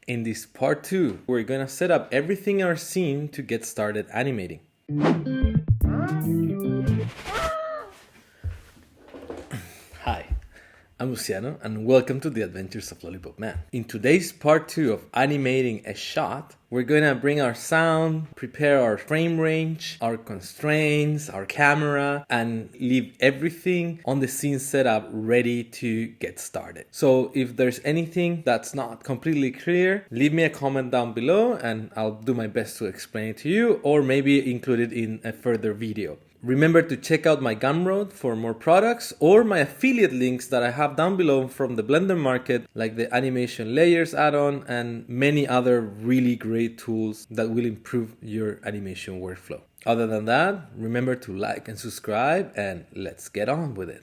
In this part 2, we're gonna set up everything in our scene to get started animating. Hi, I'm Luciano and welcome to the adventures of LollypopMan. In today's part 2 of Animating a Shot, we're gonna bring our sound, prepare our frame range, our constraints, our camera, and leave everything on the scene setup ready to get started. So if there's anything that's not completely clear, leave me a comment down below and I'll do my best to explain it to you, or maybe include it in a further video. Remember to check out my Gumroad for more products or my affiliate links that I have down below from the Blender market, like the animation layers add-on and many other really great tools that will improve your animation workflow. Other than that, remember to like and subscribe and let's get on with it.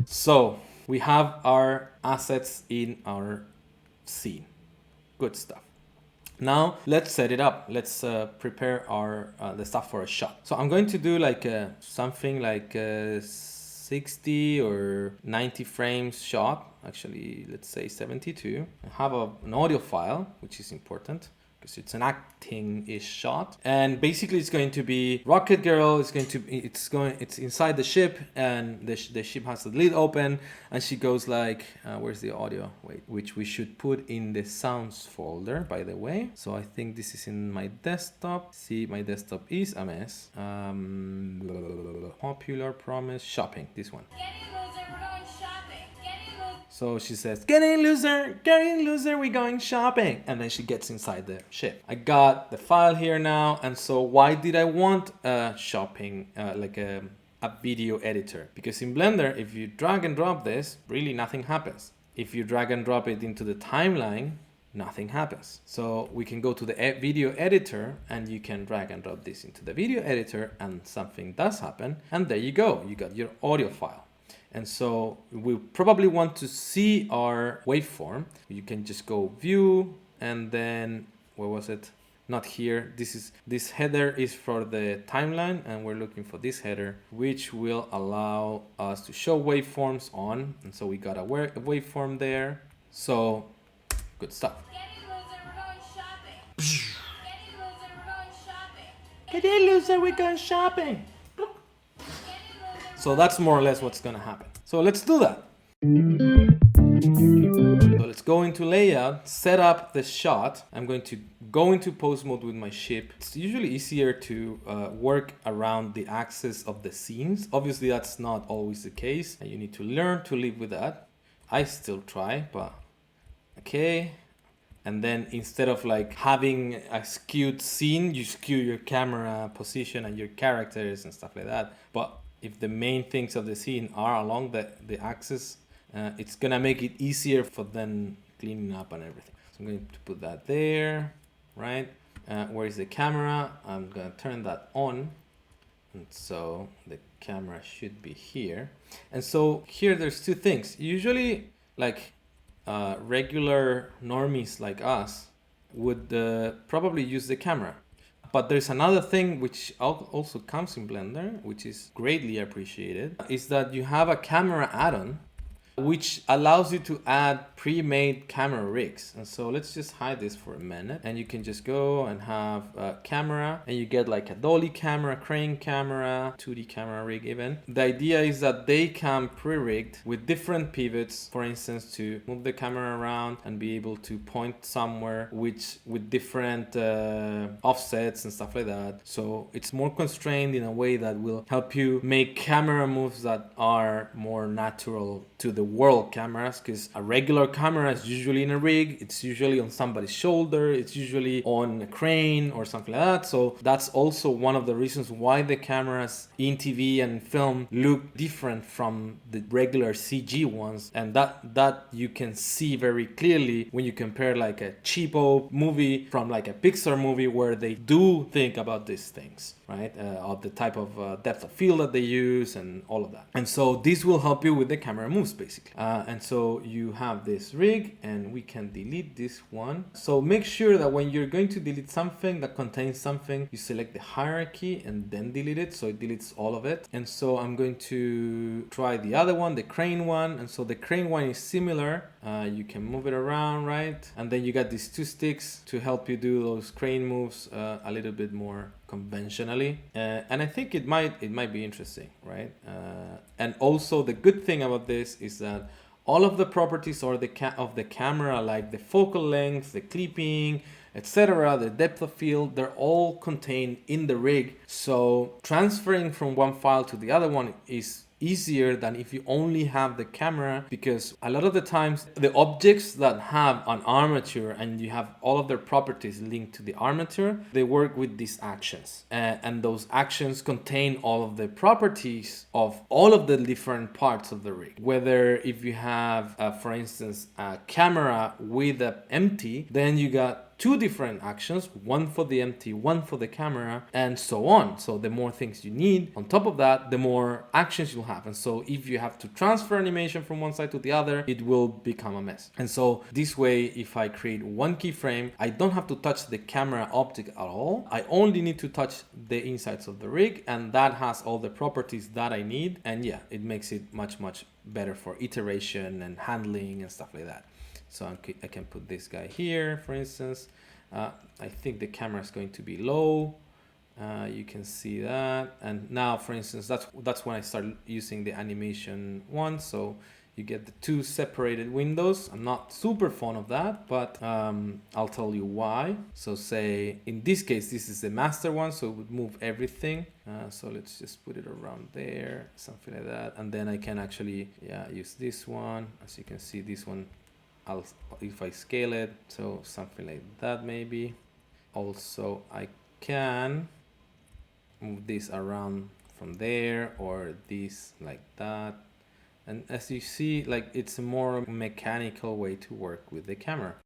So we have our assets in our scene. Good stuff. Now let's set it up. Let's prepare our the stuff for a shot. So I'm going to do like something like 60 or 90 frames shot. Actually, let's say 72. I have an audio file, which is important because it's an acting-ish shot, and basically it's going to be Rocket Girl. It's inside the ship, and the ship has the lid open, and she goes like, where's the audio? Wait, which we should put in the sounds folder, by the way. So I think this is in my desktop. See, my desktop is a mess. Popular promise shopping. This one. So she says, getting loser, we're going shopping. And then she gets inside the ship. I got the file here now. And so why did I want shopping, like a video editor? Because in Blender, if you drag and drop this, really nothing happens. If you drag and drop it into the timeline, nothing happens. So we can go to the video editor and you can drag and drop this into the video editor and something does happen. And there you go, you got your audio file. And so we probably want to see our waveform. You can just go view and then, where was it? Not here. This header is for the timeline and we're looking for this header, which will allow us to show waveforms on. And so we got a waveform there. So good stuff. Getting loser, we're going shopping. So that's more or less what's going to happen. So let's do that. So let's go into layout, set up the shot. I'm going to go into pose mode with my ship. It's usually easier to work around the axis of the scenes. Obviously, that's not always the case. And you need to learn to live with that. I still try, but okay. And then instead of like having a skewed scene, you skew your camera position and your characters and stuff like that. But if the main things of the scene are along the axis, it's gonna make it easier for then cleaning up and everything. So I'm going to put that there, right? Where is the camera? I'm gonna turn that on. And so the camera should be here. And so here there's two things. Usually like regular normies like us would probably use the camera. But there's another thing which also comes in Blender, which is greatly appreciated, is that you have a camera add-on which allows you to add pre-made camera rigs. And so let's just hide this for a minute. And you can just go and have a camera and you get like a dolly camera, crane camera, 2D camera rig even. The idea is that they come pre-rigged with different pivots, for instance, to move the camera around and be able to point somewhere with different offsets and stuff like that. So it's more constrained in a way that will help you make camera moves that are more natural to the world cameras, because a regular camera is usually in a rig, it's usually on somebody's shoulder, it's usually on a crane or something like that. So that's also one of the reasons why the cameras in TV and film look different from the regular CG ones, and that you can see very clearly when you compare like a cheapo movie from like a Pixar movie where they do think about these things, right? Of the type of depth of field that they use and all of that. And so this will help you with the camera moves basically. And so you have this rig and we can delete this one. So make sure that when you're going to delete something that contains something, you select the hierarchy and then delete it. So it deletes all of it. And so I'm going to try the other one, the crane one. And so the crane one is similar. You can move it around, right? And then you got these two sticks to help you do those crane moves a little bit more conventionally. And I think it might be interesting, right? And also the good thing about this is that all of the properties of the camera, like the focal length, the clipping, etc., the depth of field, they're all contained in the rig. So transferring from one file to the other one is easier than if you only have the camera, because a lot of the times the objects that have an armature and you have all of their properties linked to the armature, they work with these actions, and those actions contain all of the properties of all of the different parts of the rig. Whether if you have for instance a camera with an empty, then you got two different actions, one for the empty, one for the camera, and so on. So the more things you need on top of that, the more actions you'll have. And so if you have to transfer animation from one side to the other, it will become a mess. And so this way, if I create one keyframe, I don't have to touch the camera object at all. I only need to touch the insides of the rig, and that has all the properties that I need. And yeah, it makes it much better for iteration and handling and stuff like that. So I can put this guy here, for instance. I think the camera is going to be low. You can see that. And now, for instance, that's when I start using the animation one. So you get the two separated windows. I'm not super fond of that, but I'll tell you why. So say, in this case, this is the master one, so it would move everything. So let's just put it around there, something like that. And then I can actually, use this one. As you can see, this one, if I scale it, so something like that maybe. Also, I can move this around from there, or this like that. And as you see, like, it's a more mechanical way to work with the camera.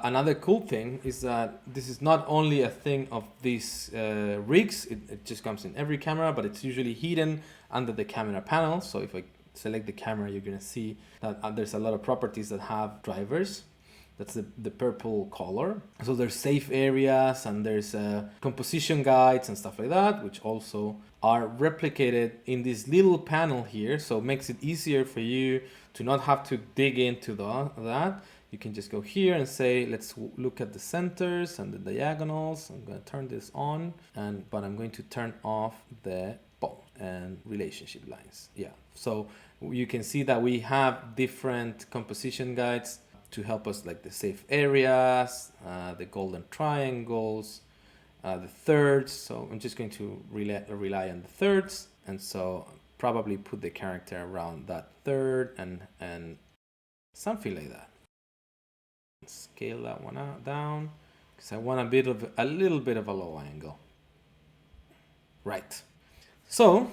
Another cool thing is that this is not only a thing of these rigs, it just comes in every camera, but it's usually hidden under the camera panel. So if I select the camera, you're gonna see that there's a lot of properties that have drivers. That's the purple color. So there's safe areas and there's composition guides and stuff like that, which also are replicated in this little panel here. So it makes it easier for you to not have to dig into that. You can just go here and say, let's look at the centers and the diagonals. I'm going to turn this on, but I'm going to turn off the bone and relationship lines. Yeah, so you can see that we have different composition guides to help us, like the safe areas, the golden triangles, the thirds. So I'm just going to rely on the thirds, and so probably put the character around that third and something like that. Scale that one down because I want a little bit of a low angle. Right. So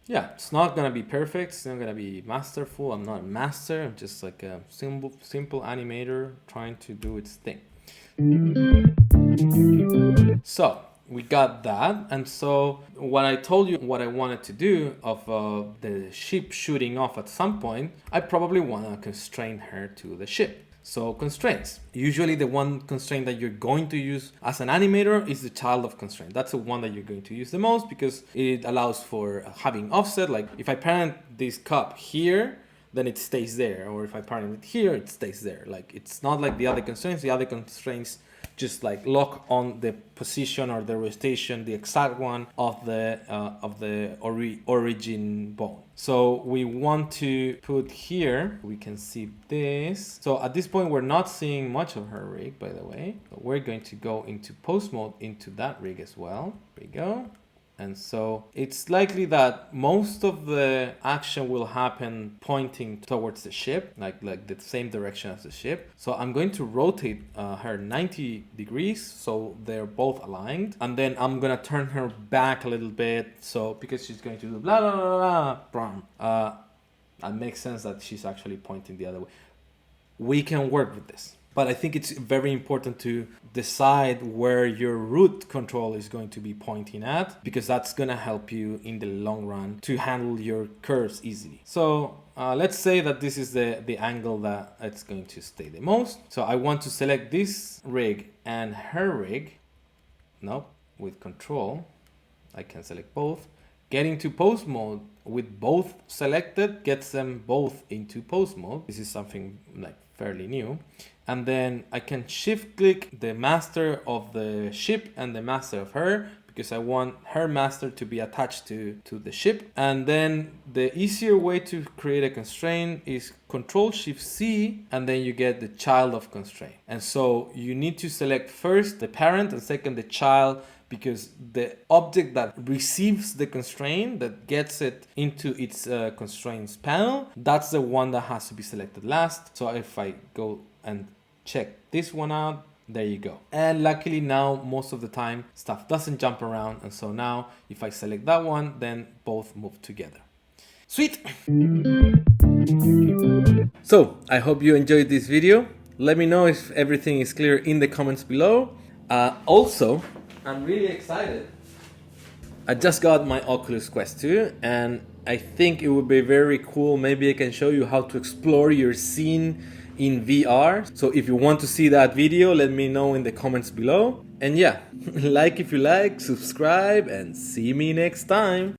yeah, it's not gonna be perfect. It's not gonna be masterful. I'm not a master. I'm just like a simple animator trying to do its thing. So we got that, and so when I told you what I wanted to do of the ship shooting off at some point, I probably want to constrain her to the ship. So constraints. Usually the one constraint that you're going to use as an animator is the child of constraint. That's the one that you're going to use the most because it allows for having offset. Like if I parent this cup here, then it stays there. Or if I parent it here, it stays there. Like it's not like the other constraints. The other constraints just like lock on the position or the rotation, the exact one of the origin bone. So we want to put here, we can see this. So at this point, we're not seeing much of her rig, by the way. But we're going to go into post mode into that rig as well. There we go. And so it's likely that most of the action will happen pointing towards the ship, like the same direction as the ship. So I'm going to rotate her 90 degrees so they're both aligned. And then I'm going to turn her back a little bit. So because she's going to do blah, blah, blah, blah, blah. That makes sense that she's actually pointing the other way. We can work with this. But I think it's very important to decide where your root control is going to be pointing at, because that's going to help you in the long run to handle your curves easily. So let's say that this is the angle that it's going to stay the most. So I want to select this rig and her rig. Nope, with control, I can select both. Getting to pose mode with both selected gets them both into pose mode. This is something like fairly new. And then I can shift click the master of the ship and the master of her, because I want her master to be attached to the ship. And then the easier way to create a constraint is Control Shift C, and then you get the child of constraint. And so you need to select first the parent and second the child, because the object that receives the constraint, that gets it into its constraints panel, that's the one that has to be selected last. So if I go and check this one out, there you go. And luckily now, most of the time, stuff doesn't jump around. And so now if I select that one, then both move together. Sweet. So I hope you enjoyed this video. Let me know if everything is clear in the comments below. Also, I'm really excited. I just got my Oculus Quest 2, and I think it would be very cool. Maybe I can show you how to explore your scene in VR. So if you want to see that video, let me know in the comments below. And yeah, like if you like, subscribe, and see me next time.